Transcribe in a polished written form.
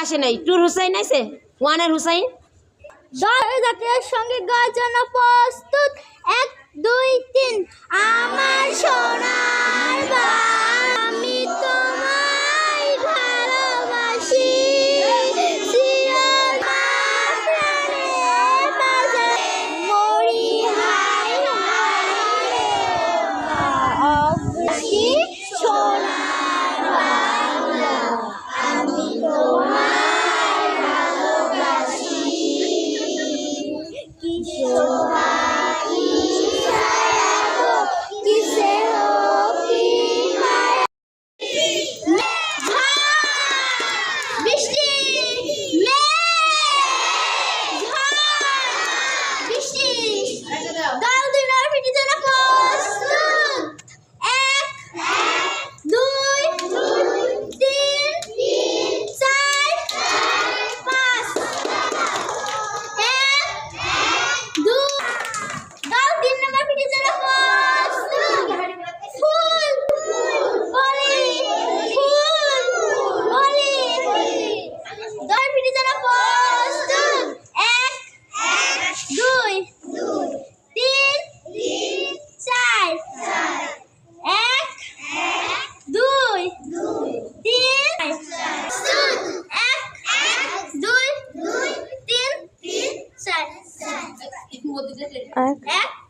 আসে নাই টুর হুসাইন আছে ওয়ানের হুসাইন জাতীয় সঙ্গীত গাওয়ার জন্য প্রস্তুত 1 2 3 আমার সোনার বাংলা আমি তোমায় ভালোবাসি মরি হায় হায় সোনার বাংলা আমি তোমায় ভালোবাসি এক